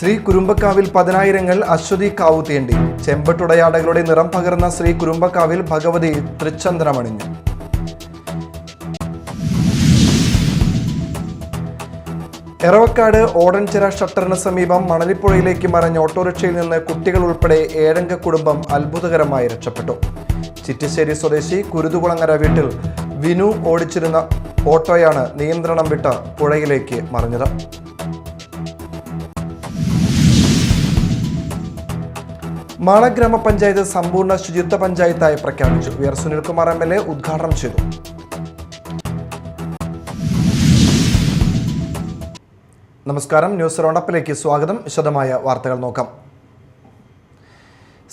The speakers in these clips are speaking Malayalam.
ശ്രീ കുരുമ്പക്കാവിൽ പതിനായിരങ്ങൾ അശ്വതി കാവു തീണ്ടി. ചെമ്പട്ടുടയാടകളുടെ നിറം പകർന്ന ശ്രീ കുരുമ്പക്കാവിൽ ഭഗവതി തൃച്ചന്ദ്രമണിഞ്ഞു. എറവക്കാട് ഓടൻചിറ ഷട്ടറിന് സമീപം മണലിപ്പുഴയിലേക്ക് മറിഞ്ഞ ഓട്ടോറിക്ഷയിൽ നിന്ന് കുട്ടികൾ ഉൾപ്പെടെ 7 അംഗ കുടുംബം അത്ഭുതകരമായി രക്ഷപ്പെട്ടു. ചിറ്റിശ്ശേരി സ്വദേശി കുരുതുകുളങ്ങര വീട്ടിൽ വിനു ഓടിച്ചിരുന്ന ഓട്ടോയാണ് നിയന്ത്രണം വിട്ട് പുഴയിലേക്ക് മറിഞ്ഞത്. മാള ഗ്രാമപഞ്ചായത്ത് സമ്പൂർണ്ണ ശുചിത്വ പഞ്ചായത്തായി പ്രഖ്യാപിച്ചു. വി.ആർ. സുനിൽകുമാർ MLA ഉദ്ഘാടനം ചെയ്തു. നമസ്കാരം, ന്യൂസ് റൗണ്ടപ്പിലേക്ക് സ്വാഗതം. വിശദമായ വാർത്തകൾ നോക്കാം.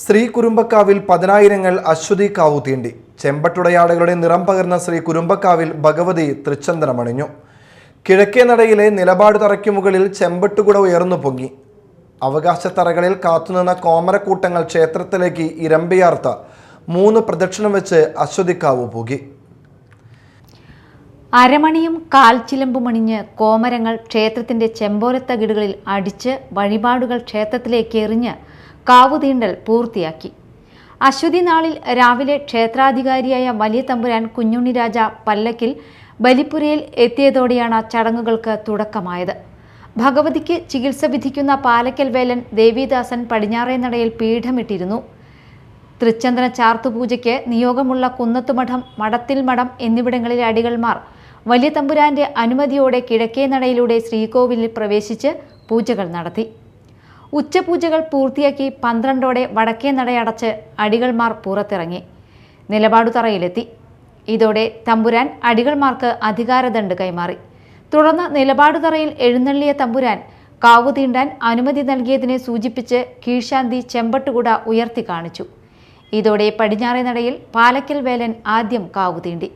ശ്രീ കുരുമ്പക്കാവിൽ പതിനായിരങ്ങൾ അശ്വതി കാവു തീണ്ടി. ചെമ്പട്ടുടയാടകളുടെ നിറം പകർന്ന ശ്രീ കുരുമ്പക്കാവിൽ ഭഗവതി തൃച്ചന്ദ്രമണിഞ്ഞു. കിഴക്കേ നടയിലെ നിലപാട് തറയ്ക്കു മുകളിൽ ചെമ്പട്ടുകുട ഉയർന്നു പൊങ്ങി. അവകാശത്തറകളിൽ കാത്തുനിന്ന കോമരക്കൂട്ടങ്ങൾ ക്ഷേത്രത്തിലേക്ക് ഇരമ്പിയാർത്ത 3 പ്രദക്ഷിണം വെച്ച് അശ്വതിക്കാവു പൂകി. അരമണിയും കാൽച്ചിലമ്പുമണിഞ്ഞ് കോമരങ്ങൾ ക്ഷേത്രത്തിന്റെ ചെമ്പോലത്തകിടുകളിൽ അടിച്ച് വഴിപാടുകൾ ക്ഷേത്രത്തിലേക്ക് എറിഞ്ഞ് കാവുതീണ്ടൽ പൂർത്തിയാക്കി. അശ്വതി നാളിൽ രാവിലെ ക്ഷേത്രാധികാരിയായ വലിയ തമ്പുരാൻ കുഞ്ഞുണ്ണി രാജ പല്ലക്കിൽ ബലിപ്പുരയിൽ എത്തിയതോടെയാണ് ചടങ്ങുകൾക്ക് തുടക്കമായത്. ഭഗവതിക്ക് ചികിത്സ വിധിക്കുന്ന പാലക്കൽ വേലൻ ദേവിദാസൻ പടിഞ്ഞാറേ നടയിൽ പീഠമിട്ടിരുന്നു. തൃച്ചന്ദ്ര ചാർത്തുപൂജയ്ക്ക് നിയോഗമുള്ള കുന്നത്തുമഠം, മഠത്തിൽ മഠം എന്നിവിടങ്ങളിലെ അടികൾമാർ വലിയ തമ്പുരാന്റെ അനുമതിയോടെ കിഴക്കേ നടയിലൂടെ ശ്രീകോവിലിൽ പ്രവേശിച്ച് പൂജകൾ നടത്തി. ഉച്ചപൂജകൾ പൂർത്തിയാക്കി 12ഓടെ വടക്കേ നടയടച്ച് അടികൾമാർ പുറത്തിറങ്ങി നിലപാടുതറയിലെത്തി. ഇതോടെ തമ്പുരാൻ അടികൾമാർക്ക് അധികാരദണ്ഡ് കൈമാറി. തുടർന്ന് നിലപാടുതറയിൽ എഴുന്നള്ളിയ തമ്പുരാൻ കാവു തീണ്ടാൻ അനുമതി നൽകിയതിനെ സൂചിപ്പിച്ച് കീഴ്ശാന്തി ചെമ്പട്ടുകുട ഉയർത്തി കാണിച്ചു. ഇതോടെ പടിഞ്ഞാറേ നടയിൽ പാലക്കൽ വേലൻ ആദ്യം കാവു തീണ്ടി.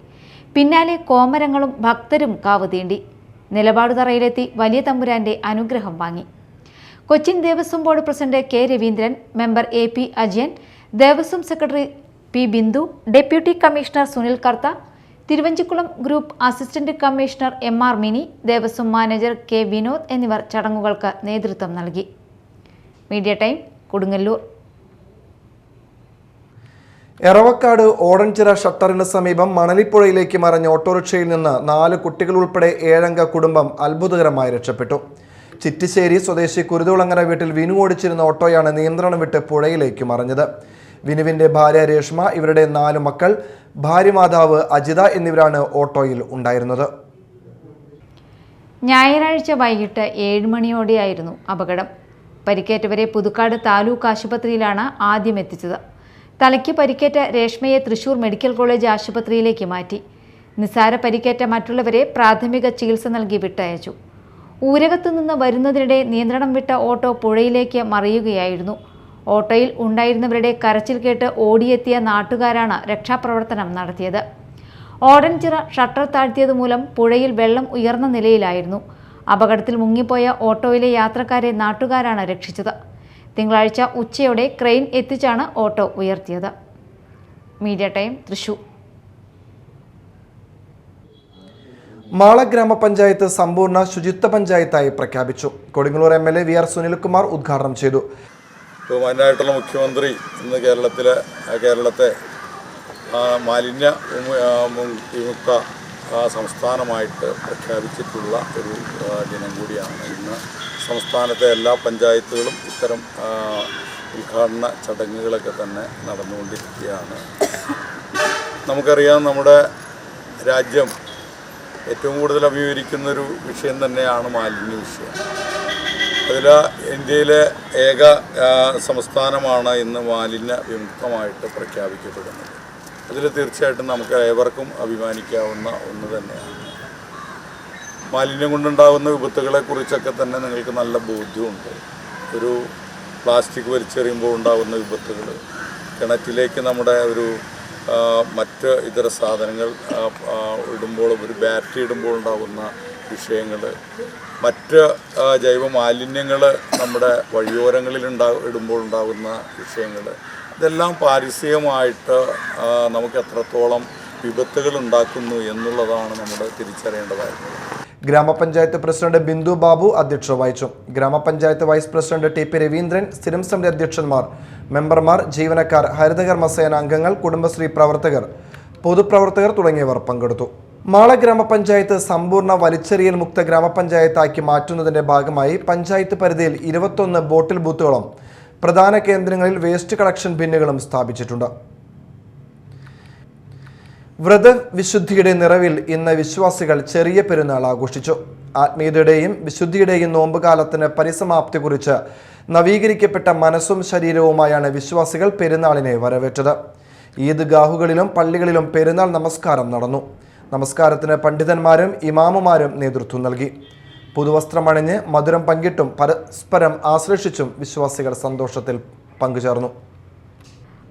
പിന്നാലെ കോമരങ്ങളും ഭക്തരും കാവു തീണ്ടി നിലപാടുതറയിലെത്തി വലിയ തമ്പുരാന്റെ അനുഗ്രഹം വാങ്ങി. Cochin Devaswom board president K Raveendran, member AP Ajayan, Devaswom secretary P Bindu, deputy commissioner Sunil Kartha, Thiruvanchikulam group assistant commissioner MR Mini, Devaswom manager K Vinod എന്നിവർ ചടങ്ങുകൾക്ക് നേതൃത്വം നൽകി. Media time, Kodungallur. എറവക്കാട് ഓടൻചിറ ഷട്ടറിന് സമീപം മണലിപ്പുഴയിലേക്ക് മറിഞ്ഞ ഓട്ടോറിക്ഷയിൽ നിന്ന് 4 കുട്ടികൾ ഉൾപ്പെടെ 7 അംഗ കുടുംബം അത്ഭുതകരമായി രക്ഷപ്പെട്ടു. ചിറ്റിശ്ശേരി സ്വദേശി കുരുതുകുളങ്ങര വീട്ടിൽ വിനു ഓടിച്ചിരുന്ന ഓട്ടോയാണ് നിയന്ത്രണം വിട്ട് പുഴയിലേക്ക് മറിഞ്ഞത്. വിനുവിന്റെ ഭാര്യ രേഷ്മ, ഇവരുടെ 4 മക്കൾ, ഭാര്യമാതാവ് അജിത എന്നിവരാണ് ഓട്ടോയിൽ ഉണ്ടായിരുന്നത്. ഞായറാഴ്ച വൈകിട്ട് 7 മണിയോടെയായിരുന്നു അപകടം. പരിക്കേറ്റവരെ പുതുക്കാട് താലൂക്ക് ആശുപത്രിയിലാണ് ആദ്യം എത്തിച്ചത്. തലയ്ക്ക് പരിക്കേറ്റ രേഷ്മയെ തൃശൂർ മെഡിക്കൽ കോളേജ് ആശുപത്രിയിലേക്ക് മാറ്റി. നിസാര പരിക്കേറ്റ മറ്റുള്ളവരെ പ്രാഥമിക ചികിത്സ നൽകി വിട്ടയച്ചു. ഊരകത്തു നിന്ന് വരുന്നതിനിടെ നിയന്ത്രണം വിട്ട ഓട്ടോ പുഴയിലേക്ക് മറിയുകയായിരുന്നു. ഓട്ടോയിൽ ഉണ്ടായിരുന്നവരുടെ കരച്ചിൽ കേട്ട് ഓടിയെത്തിയ നാട്ടുകാരാണ് രക്ഷാപ്രവർത്തനം നടത്തിയത്. ഓടൻചിറ ഷട്ടർ താഴ്ത്തിയതുമൂലം പുഴയിൽ വെള്ളം ഉയർന്ന നിലയിലായിരുന്നു. അപകടത്തിൽ മുങ്ങിപ്പോയ ഓട്ടോയിലെ യാത്രക്കാരെ നാട്ടുകാരാണ് രക്ഷിച്ചത്. തിങ്കളാഴ്ച ഉച്ചയോടെ ക്രെയിൻ എത്തിച്ചാണ് ഓട്ടോ ഉയർത്തിയത്. Media time, Thrissur. മാള ഗ്രാമപഞ്ചായത്ത് സമ്പൂർണ്ണ ശുചിത്വ പഞ്ചായത്തായി പ്രഖ്യാപിച്ചു. കൊടുങ്ങല്ലൂർ MLA വി.ആർ. സുനിൽകുമാർ ഉദ്ഘാടനം ചെയ്തു. ബഹുമാനായിട്ടുള്ള മുഖ്യമന്ത്രി ഇന്ന് കേരളത്തെ മാലിന്യ വിമുക്ത സംസ്ഥാനമായിട്ട് പ്രഖ്യാപിച്ചിട്ടുള്ള ഒരു ദിനം കൂടിയാണ്. ഇന്ന് സംസ്ഥാനത്തെ എല്ലാ പഞ്ചായത്തുകളും ഇത്തരം ഉദ്ഘാടന ചടങ്ങുകളൊക്കെ തന്നെ നടന്നുകൊണ്ടിരിക്കുകയാണ്. നമുക്കറിയാം, നമ്മുടെ രാജ്യം ഏറ്റവും കൂടുതൽ അഭിമുഖീകരിക്കുന്നൊരു വിഷയം തന്നെയാണ് മാലിന്യ വിഷയം. അതിൽ ഇന്ത്യയിലെ ഏക സംസ്ഥാനമാണ് ഇന്ന് മാലിന്യ വിമുക്തമായിട്ട് പ്രഖ്യാപിക്കപ്പെടുന്നത്. അതിൽ തീർച്ചയായിട്ടും നമുക്ക് ഏവർക്കും അഭിമാനിക്കാവുന്ന ഒന്ന് തന്നെയാണ്. മാലിന്യം കൊണ്ടുണ്ടാകുന്ന വിപത്തുകളെക്കുറിച്ചൊക്കെ തന്നെ നിങ്ങൾക്ക് നല്ല ബോധ്യമുണ്ട്. ഒരു പ്ലാസ്റ്റിക് വലിച്ചെറിയുമ്പോൾ ഉണ്ടാകുന്ന വിപത്തുകൾ, കിണറ്റിലേക്ക് നമ്മുടെ മറ്റ് ഇതര സാധനങ്ങൾ ഇടുമ്പോൾ, ഒരു ബാറ്ററി ഇടുമ്പോൾ ഉണ്ടാകുന്ന വിഷയങ്ങൾ, മറ്റ് ജൈവ മാലിന്യങ്ങൾ നമ്മുടെ വഴിയോരങ്ങളിൽ ഇടുമ്പോൾ ഉണ്ടാകുന്ന വിഷയങ്ങൾ, ഇതെല്ലാം പാരിസ്ഥിതികമായിട്ട് നമുക്ക് എത്രത്തോളം വിപത്തുകൾ ഉണ്ടാക്കുന്നു എന്നുള്ളതാണ് നമ്മൾ തിരിച്ചറിയേണ്ടതായിട്ടുള്ളത്. ഗ്രാമപഞ്ചായത്ത് പ്രസിഡന്റ് ബിന്ദു ബാബു അധ്യക്ഷത വഹിച്ചു. ഗ്രാമപഞ്ചായത്ത് വൈസ് പ്രസിഡന്റ് ടി.പി. രവീന്ദ്രൻ, സ്ഥിരം സമിതി അധ്യക്ഷന്മാർ, മെമ്പർമാർ, ജീവനക്കാർ, ഹരിതകർമ്മസേന അംഗങ്ങൾ, കുടുംബശ്രീ പ്രവർത്തകർ, പൊതുപ്രവർത്തകർ തുടങ്ങിയവർ പങ്കെടുത്തു. മാള ഗ്രാമപഞ്ചായത്ത് സമ്പൂർണ്ണ വലിച്ചെറിയൽ മുക്ത ഗ്രാമപഞ്ചായത്താക്കി മാറ്റുന്നതിന്റെ ഭാഗമായി പഞ്ചായത്ത് പരിധിയിൽ 21 ബോട്ടിൽ ബൂത്തുകളും പ്രധാന കേന്ദ്രങ്ങളിൽ വേസ്റ്റ് കളക്ഷൻ ബിന്നുകളും സ്ഥാപിച്ചിട്ടുണ്ട്. വ്രതവിശുദ്ധിയുടെ നിറവിൽ ഇന്ന് വിശ്വാസികൾ ചെറിയ പെരുന്നാൾ ആഘോഷിച്ചു. ആത്മീയതയുടെയും വിശുദ്ധിയുടെയും നോമ്പുകാലത്തിന് പരിസമാപ്തി കുറിച്ച് നവീകരിക്കപ്പെട്ട മനസ്സും ശരീരവുമായാണ് വിശ്വാസികൾ പെരുന്നാളിനെ വരവേറ്റത്. ഈദ്ഗാഹുകളിലും പള്ളികളിലും പെരുന്നാൾ നമസ്കാരം നടന്നു. നമസ്കാരത്തിന് പണ്ഡിതന്മാരും ഇമാമുമാരും നേതൃത്വം നൽകി. പുതുവസ്ത്രമണിഞ്ഞ് മധുരം പങ്കിട്ടും പരസ്പരം ആശ്ലേഷിച്ചും വിശ്വാസികൾ സന്തോഷത്തിൽ പങ്കുചേർന്നു.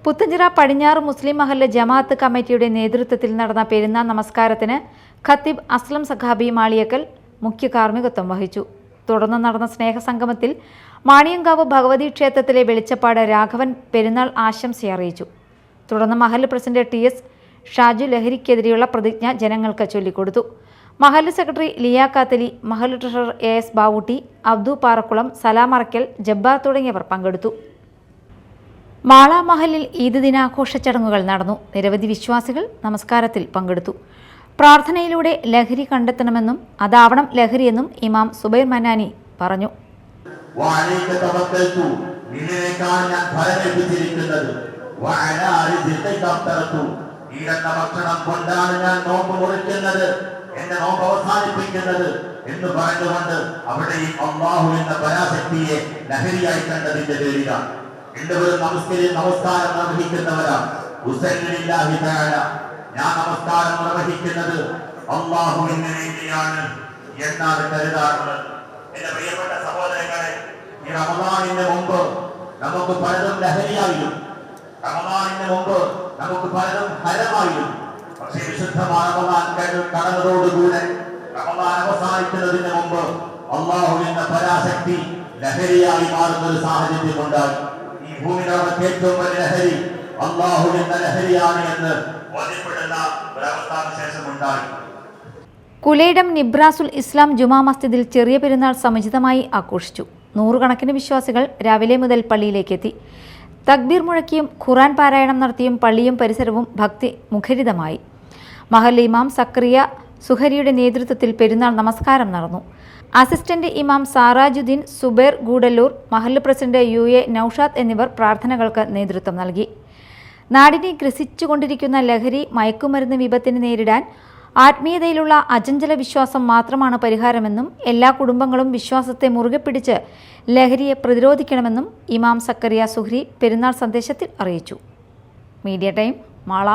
പുത്തഞ്ചിറ പടിഞ്ഞാറ് മുസ്ലിം മഹല്ല് ജമാഅത്ത് കമ്മിറ്റിയുടെ നേതൃത്വത്തിൽ നടന്ന പെരുന്നാൾ നമസ്കാരത്തിന് ഖത്തീബ് അസ്ലം സഖാബി മാളിയക്കൽ മുഖ്യ കാർമ്മികത്വം വഹിച്ചു. തുടർന്ന് നടന്ന സ്നേഹസംഗമത്തിൽ മാണിയങ്കാവ് ഭഗവതി ക്ഷേത്രത്തിലെ വെളിച്ചപ്പാട് രാഘവൻ പെരുന്നാൾ ആശംസയറിയിച്ചു. തുടർന്ന് മഹല്ല് പ്രസിഡന്റ് ടി.എസ്. ഷാജു ലഹരിക്കെതിരെയുള്ള പ്രതിജ്ഞ ജനങ്ങൾക്ക് ചൊല്ലിക്കൊടുത്തു. മഹല്ല് സെക്രട്ടറി ലിയ കാത്തലി, മഹല്ല് ട്രഷറർ എ.എസ്. ബാവൂട്ടി, അബ്ദു പാറക്കുളം, സലാം അറക്കൽ, ജബ്ബാർ തുടങ്ങിയവർ പങ്കെടുത്തു. മാള മഹല്ലിൽ ഈദ് ദിനാഘോഷ ചടങ്ങുകൾ നടന്നു. നിരവധി വിശ്വാസികൾ നമസ്കാരത്തിൽ പങ്കെടുത്തു. പ്രാർത്ഥനയിലൂടെ ലഹരി കണ്ടെത്തണമെന്നും അതാവണം ലഹരിയെന്നും ഇമാം സുബൈർ മനാനി പറഞ്ഞു. ഭക്ഷണം കൊണ്ടാണ് ഞാൻ നോമ്പ് മുറിക്കുന്നത്, എന്റെ നോമ്പ് അവസാനിപ്പിക്കുന്നത് എന്ന് പറഞ്ഞുകൊണ്ട് അവിടെയും അല്ലാഹു എന്ന പരാശക്തിയെ ലഹരിയായി കണ്ടതിന്റെ പേരിലാണ്. എല്ലാവരും നമസ്കാരം നിർവഹിക്കുന്നവരാണ്. ഞാൻ നമസ്കാരം നിർവഹിക്കുന്നത് അല്ലാഹുവിന് വേണ്ടിയാണ് എന്നാണ് കരുതാറുള്ളത്. എന്റെ പ്രിയപ്പെട്ട സഹോദരങ്ങളെ, ഈ റമദാനിന് മുമ്പ് നമുക്ക് പലതും ലഹരിയായിരുന്നു. റമദാനിന് മുമ്പ് നമുക്ക് പലതും ഹരമായിരുന്നു. പക്ഷേ വിശുദ്ധമായ റമദാൻ കടന്നതോടുകൂടെ, റമദാൻ അവസാനിക്കുന്നതിന് മുമ്പ് അല്ലാഹു എന്ന പരാശക്തി ലഹരിയായി മാറുന്ന ഒരു സാഹചര്യം ഉണ്ടായി. ഈ ഭൂമിയിലോടൊക്കെ ഏറ്റവും വലിയ ലഹരി അല്ലാഹു എന്ന ലഹരിയാണ് എന്ന് ബോധ്യപ്പെടുന്ന ഒരവസ്ഥാവിശേഷം ഉണ്ടായി. കുലയിടം നിബ്രാസുൽ ഇസ്ലാം ജുമാ മസ്ജിദിൽ ചെറിയ പെരുന്നാൾ സമുചിതമായി ആഘോഷിച്ചു. നൂറുകണക്കിന് വിശ്വാസികൾ രാവിലെ മുതൽ പള്ളിയിലേക്കെത്തി. തക്ബീർ മുഴക്കിയും ഖുർആൻ പാരായണം നടത്തിയും പള്ളിയും പരിസരവും ഭക്തി മുഖരിതമായി. മഹല്ല് ഇമാം സക്രിയ സുഹരിയുടെ നേതൃത്വത്തിൽ പെരുന്നാൾ നമസ്കാരം നടന്നു. അസിസ്റ്റന്റ് ഇമാം സാറാജുദ്ദീൻ സുബൈർ ഗൂഡല്ലൂർ, മഹല്ല് പ്രസിഡന്റ് യു.എ. നൌഷാദ് എന്നിവർ പ്രാർത്ഥനകൾക്ക് നേതൃത്വം നൽകി. നാടിനെ ഗ്രസിച്ചുകൊണ്ടിരിക്കുന്ന ലഹരി, മയക്കുമരുന്ന് വിപത്തിനെ നേരിടാൻ ആത്മീയതയിലുള്ള അചഞ്ചല വിശ്വാസം മാത്രമാണ് പരിഹാരമെന്നും എല്ലാ കുടുംബങ്ങളും വിശ്വാസത്തെ മുറുകെ പിടിച്ച് ലഹരിയെ പ്രതിരോധിക്കണമെന്നും ഇമാം സക്കരിയ സുഹരി പെരുന്നാൾ സന്ദേശത്തിൽ അറിയിച്ചു. Media time, Mala.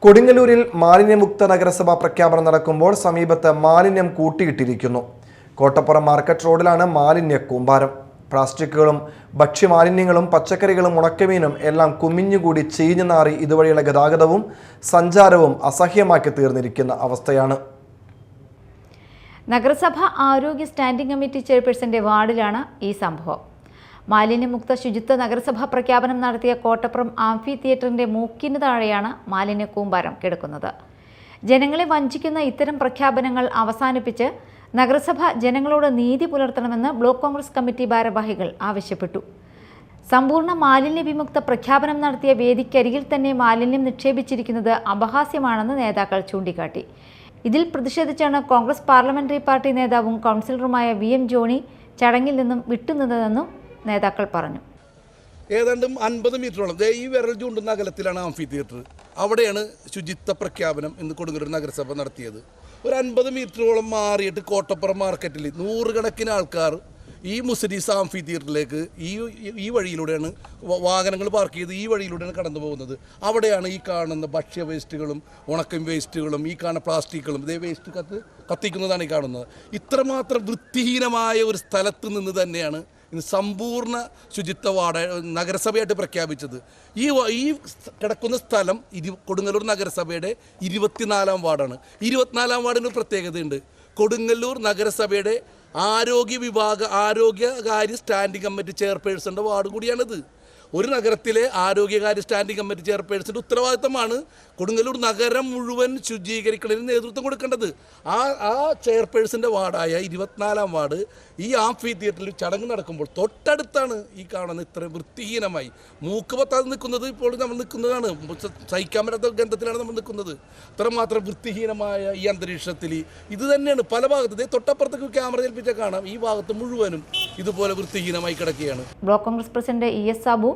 കൊടുങ്ങല്ലൂരിൽ മാലിന്യമുക്ത നഗരസഭ പ്രഖ്യാപനം നടക്കുമ്പോൾ സമീപത്ത് മാലിന്യം കൂട്ടിയിട്ടിരിക്കുന്നു. കോട്ടപ്പുറം മാർക്കറ്റ് റോഡിലാണ് മാലിന്യ കൂമ്പാരം. പ്ലാസ്റ്റിക്കുകളും ഭക്ഷ്യമാലിന്യങ്ങളും പച്ചക്കറികളും ഉണക്കമീനും എല്ലാം കുമിഞ്ഞുകൂടി ചീഞ്ഞു നാറി ഇതുവഴിയുള്ള ഗതാഗതവും സഞ്ചാരവും അസഹ്യമാക്കി തീർന്നിരിക്കുന്ന അവസ്ഥയാണ്. നഗരസഭ ആരോഗ്യ സ്റ്റാൻഡിംഗ് കമ്മിറ്റി ചെയർപേഴ്സന്റെ വാർഡിലാണ് ഈ സംഭവം. മാലിന്യമുക്ത ശുചിത്വ നഗരസഭ പ്രഖ്യാപനം നടത്തിയ കോട്ടപ്പുറം ആംഫി തിയേറ്ററിന്റെ മൂക്കിന് താഴെയാണ് മാലിന്യ കൂമ്പാരം കിടക്കുന്നത്. ജനങ്ങളെ വഞ്ചിക്കുന്ന ഇത്തരം പ്രഖ്യാപനങ്ങൾ അവസാനിപ്പിച്ച് നഗരസഭ ജനങ്ങളോട് നീതി പുലർത്തണമെന്ന് ബ്ലോക്ക് കോൺഗ്രസ് കമ്മിറ്റി ഭാരവാഹികൾ ആവശ്യപ്പെട്ടു. സമ്പൂർണ്ണ മാലിന്യ വിമുക്ത പ്രഖ്യാപനം നടത്തിയ വേദിക്കരികിൽ തന്നെ മാലിന്യം നിക്ഷേപിച്ചിരിക്കുന്നത് അപഹാസ്യമാണെന്ന് നേതാക്കൾ ചൂണ്ടിക്കാട്ടി. ഇതിൽ പ്രതിഷേധിച്ചാണ് കോൺഗ്രസ് പാർലമെന്ററി പാർട്ടി നേതാവും കൗൺസിലറുമായ VM ജോണി ചടങ്ങിൽ നിന്നും വിട്ടുനിന്നതെന്നും നേതാക്കൾ പറഞ്ഞു. ഏതാണ്ട് 50 മീറ്ററോളം ഈ വിരൽ ചൂണ്ടുന്ന അകലത്തിലാണ് ആംഫി തിയേറ്റർ. അവിടെയാണ് ശുചിത്വ പ്രഖ്യാപനം ഇന്ന് കൊടുങ്ങല്ലൂർ നഗരസഭ നടത്തിയത്. ഒരു 50 മീറ്ററോളം മാറിയിട്ട് കോട്ടപ്പുറം മാർക്കറ്റിൽ നൂറുകണക്കിന് ആൾക്കാർ ഈ മുസരീസ് ആംഫി തിയേറ്ററിലേക്ക് ഈ വഴിയിലൂടെയാണ് വാഹനങ്ങൾ പാർക്ക് ചെയ്ത് ഈ വഴിയിലൂടെയാണ് കടന്നു പോകുന്നത്. അവിടെയാണ് ഈ കാണുന്ന ഭക്ഷ്യ വേസ്റ്റുകളും ഉണക്കം വേസ്റ്റുകളും ഈ കാണുന്ന പ്ലാസ്റ്റിക്കുകളും ഇതേ വേസ്റ്റ് കത്തിക്കുന്നതാണ് ഈ കാണുന്നത്. ഇത്രമാത്രം വൃത്തിഹീനമായ ഒരു സ്ഥലത്ത് നിന്ന് തന്നെയാണ് ഇന്ന് സമ്പൂർണ്ണ ശുചിത്വ വാർഡ് നഗരസഭയായിട്ട് പ്രഖ്യാപിച്ചത്. ഈ കിടക്കുന്ന സ്ഥലം കൊടുങ്ങല്ലൂർ നഗരസഭയുടെ 24-ാം വാർഡാണ്. 24-ാം വാർഡിന് ഒരു പ്രത്യേകതയുണ്ട്. കൊടുങ്ങല്ലൂർ നഗരസഭയുടെ ആരോഗ്യകാര്യ സ്റ്റാൻഡിംഗ് കമ്മിറ്റി ചെയർപേഴ്സൻ്റെ വാർഡ് കൂടിയാണിത്. ഒരു നഗരത്തിലെ ആരോഗ്യകാര്യ സ്റ്റാൻഡിംഗ് കമ്മിറ്റി ചെയർപേഴ്സൻ്റെ ഉത്തരവാദിത്തമാണ് കൊടുങ്ങല്ലൂർ നഗരം മുഴുവൻ ശുചീകരിക്കുന്നതിന് നേതൃത്വം കൊടുക്കേണ്ടത്. ആ ചെയർപേഴ്സൻ്റെ വാർഡായ 24-ാം വാർഡ് ഈ ആംഫി തിയേറ്ററിൽ ചടങ്ങ് നടക്കുമ്പോൾ തൊട്ടടുത്താണ് ഈ കാണുന്ന ഇത്ര വൃത്തിഹീനമായി മൂക്ക് പത്താതെ നിൽക്കുന്നത്. ഇപ്പോൾ നമ്മൾ നിൽക്കുന്നതാണ്, സഹിക്കാൻ പറ്റാത്ത ഗന്ധത്തിലാണ് നമ്മൾ നിൽക്കുന്നത്. അത്രമാത്രം വൃത്തിഹീനമായ ഈ അന്തരീക്ഷത്തിൽ ഇത് തന്നെയാണ് പല ഭാഗത്ത് തൊട്ടപ്പുറത്തേക്ക് ക്യാമറ ഏൽപ്പിച്ച കാണാം. ഈ ഭാഗത്ത് മുഴുവനും ഇതുപോലെ വൃത്തിഹീനമായി കിടക്കുകയാണ്. Block Congress president ES Sabu,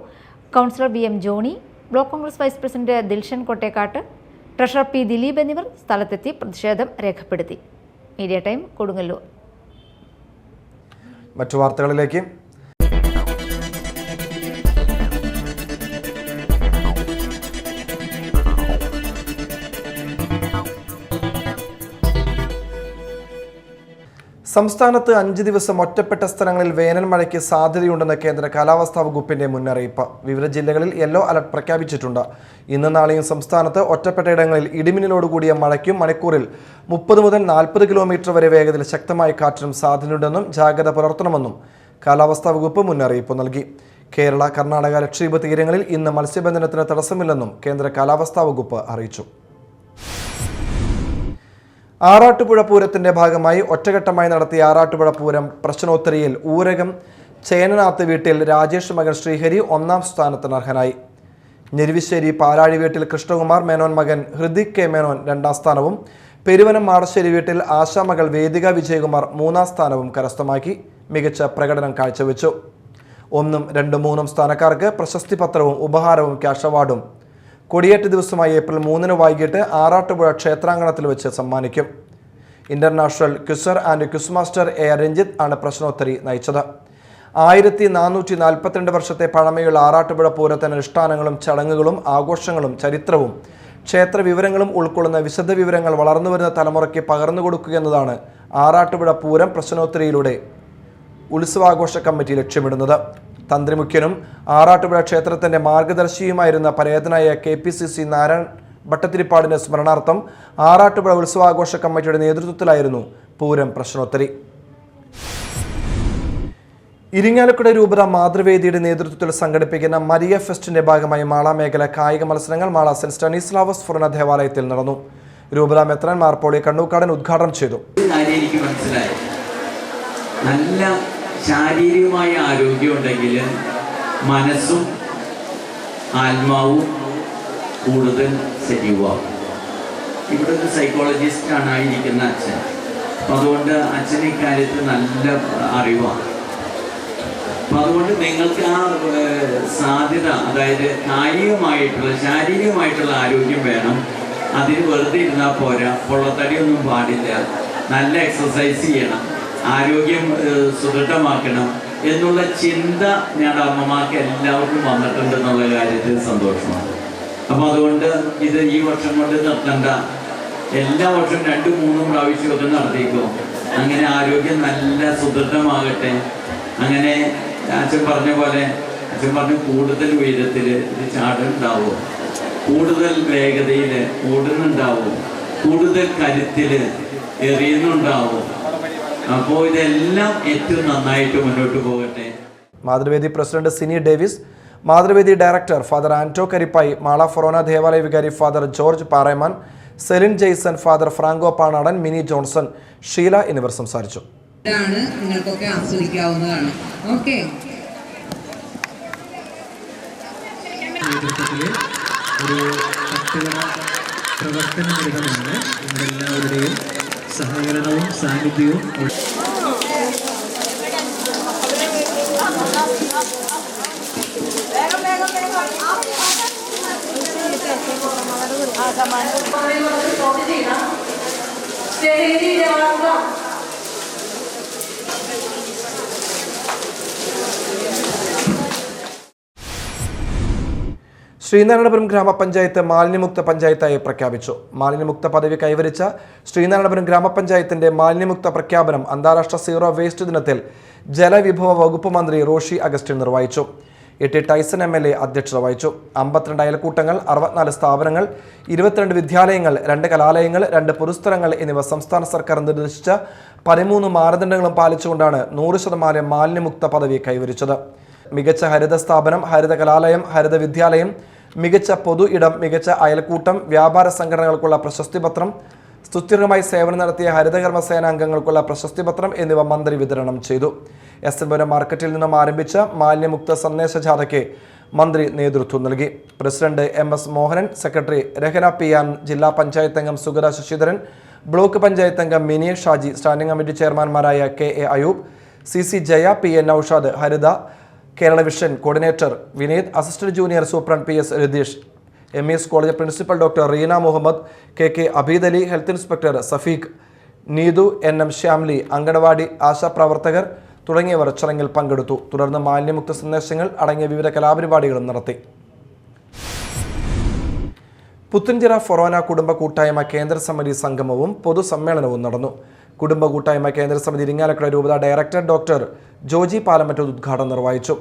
councillor VM Johny, block Congress vice president Dilshan Kottekkat, treasurer P Dileep എന്നിവർ സ്ഥലത്തെത്തി പ്രതിഷേധം രേഖപ്പെടുത്തി. Media time Kodungallur. മറ്റു വാർത്തകളിലേക്ക്. സംസ്ഥാനത്ത് 5 ദിവസം ഒറ്റപ്പെട്ട സ്ഥലങ്ങളിൽ വേനൽ മഴയ്ക്ക് സാധ്യതയുണ്ടെന്ന് കേന്ദ്ര കാലാവസ്ഥാ വകുപ്പിന്റെ മുന്നറിയിപ്പ്. വിവിധ ജില്ലകളിൽ യെല്ലോ അലർട്ട് പ്രഖ്യാപിച്ചിട്ടുണ്ട്. ഇന്ന് നാളെയും സംസ്ഥാനത്ത് ഒറ്റപ്പെട്ട ഇടങ്ങളിൽ ഇടിമിന്നലോടുകൂടിയ മഴയ്ക്കും മണിക്കൂറിൽ 30 മുതൽ 40 കിലോമീറ്റർ വരെ വേഗതയിൽ ശക്തമായ കാറ്റിനും സാധ്യതയുണ്ടെന്നും ജാഗ്രത പുലർത്തണമെന്നും കാലാവസ്ഥാ വകുപ്പ് മുന്നറിയിപ്പ് നൽകി. കേരള, കർണാടക, ലക്ഷദ്വീപ് തീരങ്ങളിൽ ഇന്ന് മത്സ്യബന്ധനത്തിന് തടസ്സമില്ലെന്നും കേന്ദ്ര കാലാവസ്ഥാ വകുപ്പ് അറിയിച്ചു. ആറാട്ടുപുഴ പൂരത്തിന്റെ ഭാഗമായി ഒറ്റഘട്ടമായി നടത്തിയ ആറാട്ടുപുഴ പൂരം പ്രശ്നോത്തരിയിൽ ഊരകം ചേനനാത്ത് വീട്ടിൽ രാജേഷ് മകൻ ശ്രീഹരി 1ാം സ്ഥാനത്തിന് അർഹനായി. ഞെരുവിശ്ശേരി പാലാഴി വീട്ടിൽ കൃഷ്ണകുമാർ മേനോൻ മകൻ ഹൃദിക് കെ മേനോൻ 2ാം സ്ഥാനവും പെരുവനം മാടശ്ശേരി വീട്ടിൽ ആശാ മകൾ വേദിക വിജയകുമാർ 3ാം സ്ഥാനവും കരസ്ഥമാക്കി മികച്ച പ്രകടനം കാഴ്ചവെച്ചു. 1ഉം 2ഉം 3ഉം സ്ഥാനക്കാർക്ക് പ്രശസ്തി പത്രവും ഉപഹാരവും ക്യാഷ് അവാർഡും കൊടിയേറ്റ് ദിവസമായി ഏപ്രിൽ 3 വൈകിട്ട് ആറാട്ടുപുഴ ക്ഷേത്രാങ്കണത്തിൽ വെച്ച് സമ്മാനിക്കും. International quizzer and quiz master AR Ranjith ആണ് പ്രശ്നോത്തരി നയിച്ചത്. 1442 വർഷത്തെ പഴമയുള്ള ആറാട്ടുപുഴ പൂരത്തിന് അനുഷ്ഠാനങ്ങളും ചടങ്ങുകളും ആഘോഷങ്ങളും ചരിത്രവും ക്ഷേത്ര വിവരങ്ങളും ഉൾക്കൊള്ളുന്ന വിശദ വിവരങ്ങൾ വളർന്നുവരുന്ന തലമുറയ്ക്ക് പകർന്നു കൊടുക്കുക എന്നതാണ് ആറാട്ടുപുഴ പൂരം പ്രശ്നോത്തരിയിലൂടെ ഉത്സവാഘോഷ കമ്മിറ്റി ലക്ഷ്യമിടുന്നത്. തന്ത്രിമുഖ്യനും ആറാട്ടുപുഴ ക്ഷേത്രത്തിന്റെ മാർഗദർശിയുമായിരുന്ന പരേതനായ KPCC നാരായൺ ഭട്ടതിരിപ്പാടിന്റെ സ്മരണാർത്ഥം ആറാട്ടുപുഴ ഉത്സവാഘോഷ കമ്മിറ്റിയുടെ നേതൃത്വത്തിലായിരുന്നു പൂരം പ്രശ്നോത്തരി. ഇരിങ്ങാലക്കുട രൂപത മാതൃവേദിയുടെ നേതൃത്വത്തിൽ സംഘടിപ്പിക്കുന്ന മരിയ ഫെസ്റ്റിന്റെ ഭാഗമായി മാള മേഖല കായിക മത്സരങ്ങൾ മാള സെന്റ് സ്റ്റനിസ്ലാവസ് ഫൊറോന ദേവാലയത്തിൽ നടന്നു. രൂപത മെത്രാൻ മാർപ്പോളി കണ്ണൂക്കാടൻ ഉദ്ഘാടനം ചെയ്തു. നല്ല ശാരീരികമായ ആരോഗ്യം ഉണ്ടെങ്കിൽ മനസ്സും ആത്മാവും കൂടുതൽ സജീവമാകും. ഇവിടെ ഒരു സൈക്കോളജിസ്റ്റാണ് ആയിരിക്കുന്ന അച്ഛൻ. അപ്പം അതുകൊണ്ട് അച്ഛന് ഇക്കാര്യത്തിൽ നല്ല അറിവാണ്. അപ്പം അതുകൊണ്ട് നിങ്ങൾക്ക് ആ സാധ്യത, അതായത് കായികമായിട്ടുള്ള ശാരീരികമായിട്ടുള്ള ആരോഗ്യം വേണം. അതിന് വെറുതെ ഇരുന്നാൽ പോരാ, പൊള്ളത്തടിയൊന്നും പാടില്ല, നല്ല എക്സസൈസ് ചെയ്യണം, ആരോഗ്യം സുദൃഢമാക്കണം എന്നുള്ള ചിന്ത ഞങ്ങളുടെ അമ്മമാർക്ക് എല്ലാവർക്കും വന്നിട്ടുണ്ട് എന്നുള്ള കാര്യത്തിൽ സന്തോഷമാണ്. അപ്പം അതുകൊണ്ട് ഇത് ഈ വർഷം കൊണ്ട് നിർത്തണ്ട, എല്ലാ വർഷവും 2-3 പ്രാവശ്യമൊക്കെ നടത്തിക്കോ. അങ്ങനെ ആരോഗ്യം നല്ല സുദൃഢമാകട്ടെ. അങ്ങനെ അച്ഛൻ പറഞ്ഞ പോലെ, അച്ഛൻ പറഞ്ഞു കൂടുതൽ ഉയരത്തിൽ ഇത് ചാടുന്നുണ്ടാവും, കൂടുതൽ വേഗതയിൽ ഓടുന്നുണ്ടാവും, കൂടുതൽ കരുത്തിൽ എറിയുന്നുണ്ടാവും. അപ്പോൾ ഇതെല്ലാം ഏറ്റവും നന്നായിട്ട് മുന്നോട്ട് പോകട്ടെ. Mathruvedi president Sini Davis, Mathruvedi director father Anto Karippai, Mala forane ദേവാലയ വികാരി father George Paremman, Celine Jaison, father Franco Panadan, Mini Johnson, Sheela എന്നിവർ സംസാരിച്ചു. നിങ്ങൾക്കൊക്കെ ആസ്വദിക്കാവുന്നതാണ്. ഓക്കെ, ഒരു പ്രവർത്തന നിർവഹണമാണ്. നിങ്ങളെല്ലാവരുടെയും സഹകരണവും സാന്നിധ്യവും ശ്രീനാരായണപുരം ഗ്രാമപഞ്ചായത്ത് മാലിന്യമുക്ത പഞ്ചായത്തായി പ്രഖ്യാപിച്ചു. മാലിന്യമുക്ത പദവി കൈവരിച്ച ശ്രീനാരായണപുരം ഗ്രാമപഞ്ചായത്തിന്റെ മാലിന്യമുക്ത പ്രഖ്യാപനം അന്താരാഷ്ട്ര സീറോ വേസ്റ്റ് ദിനത്തിൽ ജലവിഭവ വകുപ്പ് മന്ത്രി റോഷി അഗസ്റ്റിൻ നിർവഹിച്ചു. ET ടൈസൺ MLA അധ്യക്ഷത വഹിച്ചു. 52 അയൽക്കൂട്ടങ്ങൾ, 64 സ്ഥാപനങ്ങൾ, 22 വിദ്യാലയങ്ങൾ, 2 കലാലയങ്ങൾ, 2 പൊതുസ്ഥലങ്ങൾ എന്നിവ സംസ്ഥാന സർക്കാർ നിർദ്ദേശിച്ച 13 മാനദണ്ഡങ്ങളും പാലിച്ചുകൊണ്ടാണ് 100% മാലിന്യമുക്ത പദവി കൈവരിച്ചത്. മികച്ച ഹരിത സ്ഥാപനം, ഹരിത കലാലയം, ഹരിത വിദ്യാലയം, മികച്ച പൊതു ഇടം, മികച്ച അയൽക്കൂട്ടം, വ്യാപാര സംഘടനകൾക്കുള്ള പ്രശസ്തിപത്രം, സുസ്ഥിരമായി സേവനം നടത്തിയ ഹരിതകർമ്മസേന അംഗങ്ങൾക്കുള്ള പ്രശസ്തിപത്രം എന്നിവ മന്ത്രി വിതരണം ചെയ്തു. എസ് എൻ പുരം മാർക്കറ്റിൽ നിന്നും ആരംഭിച്ച മാലിന്യമുക്ത സന്ദേശ ജാഥയ്ക്ക് മന്ത്രി നേതൃത്വം നൽകി. President MS Mohanan, secretary Rahana PN, ജില്ലാ പഞ്ചായത്ത് അംഗം സുഗത ശശിധരൻ, ബ്ലോക്ക് പഞ്ചായത്ത് അംഗം മിനി ഷാജി, സ്റ്റാൻഡിംഗ് കമ്മിറ്റി ചെയർമാൻമാരായ KA Ayub, CC Jaya, PN Naushad, Haritha Kerala vision coordinator Vineeth, assistant junior superintendent PS Ratheesh, MES college principal doctor Reena Muhammad, KK Abeed Ali, health inspector Safeekh, Neethu, NM Shyamli, anganwadi ആശാപ്രവർത്തകർ തുടങ്ങിയവർ ചടങ്ങിൽ പങ്കെടുത്തു. തുടർന്ന് മാലിന്യമുക്ത സന്ദേശങ്ങൾ അടങ്ങിയ വിവിധ കലാപരിപാടികളും നടത്തി. പുത്തൻചിറ ഫൊറോന കുടുംബ കൂട്ടായ്മ കേന്ദ്ര സമിതി സംഗമവും പൊതുസമ്മേളനവും നടന്നു. കുടുംബ കൂട്ടായ്മ കേന്ദ്ര സമിതി ഇരിങ്ങാലക്കുട രൂപത ഡയറക്ടർ ഡോക്ടർ ജോജി പാലമറ്റൂർ ഉദ്ഘാടനം നിർവഹിച്ചു.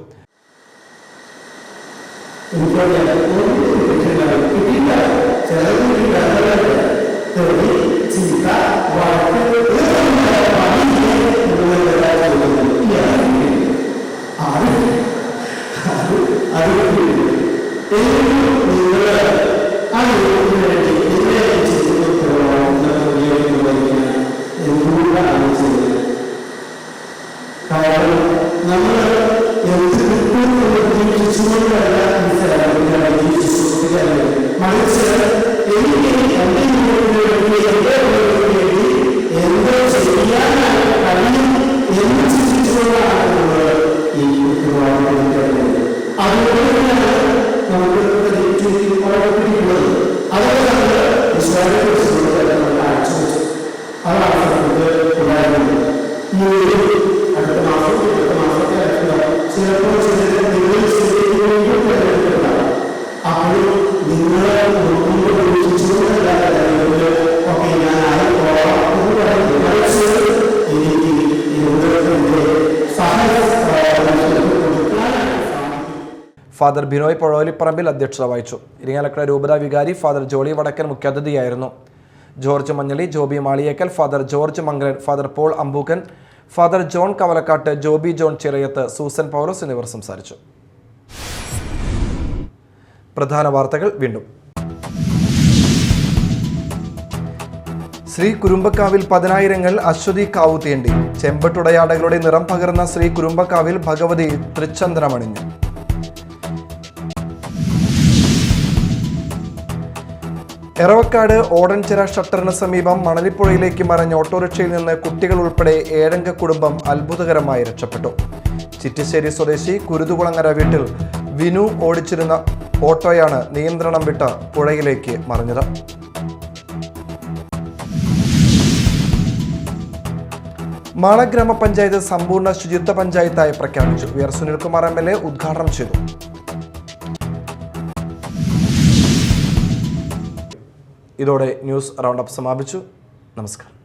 ഫാദർ ബിനോയ് പൊഴോലിപ്പറമ്പിൽ അധ്യക്ഷത വഹിച്ചു. ഇരിങ്ങാലക്കുട രൂപത വികാരി ഫാദർ ജോളി വടക്കൻ മുഖ്യാതിഥിയായിരുന്നു. George Manjali, Joby Maliyekkal, father George Mangalan, father Paul Ambookan, father John Kavalakkatt, Joby John Chirayath, Susan Paulose എന്നിവർ സംസാരിച്ചു. പ്രധാന വാർത്തകൾ വീണ്ടും. ശ്രീ കുരുമ്പക്കാവിൽ 10,000 അശ്വതി കാവു തീണ്ടി. ചെമ്പട്ടുടയാടകളുടെ നിറം പകർന്ന ശ്രീ കുരുമ്പക്കാവിൽ ഭഗവതി തൃച്ചന്ദ്രമണിഞ്ഞു. എറവക്കാട് ഓടൻചിറ ഷട്ടറിന് സമീപം മണലിപ്പുഴയിലേക്ക് മറിഞ്ഞ ഓട്ടോറിക്ഷയിൽ നിന്ന് കുട്ടികൾ ഉൾപ്പെടെ 7 കുടുംബം അത്ഭുതകരമായി രക്ഷപ്പെട്ടു. ചിറ്റിശ്ശേരി സ്വദേശി കുരുതുകുളങ്ങര വീട്ടിൽ വിനു ഓടിച്ചിരുന്ന ഓട്ടോയാണ് നിയന്ത്രണം വിട്ട് പുഴയിലേക്ക് മറിഞ്ഞത്. മാള ഗ്രാമപഞ്ചായത്ത് സമ്പൂർണ്ണ ശുചിത്വ പഞ്ചായത്തായി പ്രഖ്യാപിച്ചു. VR സുനിൽകുമാർ MLA ഉദ്ഘാടനം ചെയ്തു. ഇതോടെ ന്യൂസ് റൗണ്ടപ്പ് സമാപിച്ചു. നമസ്കാരം.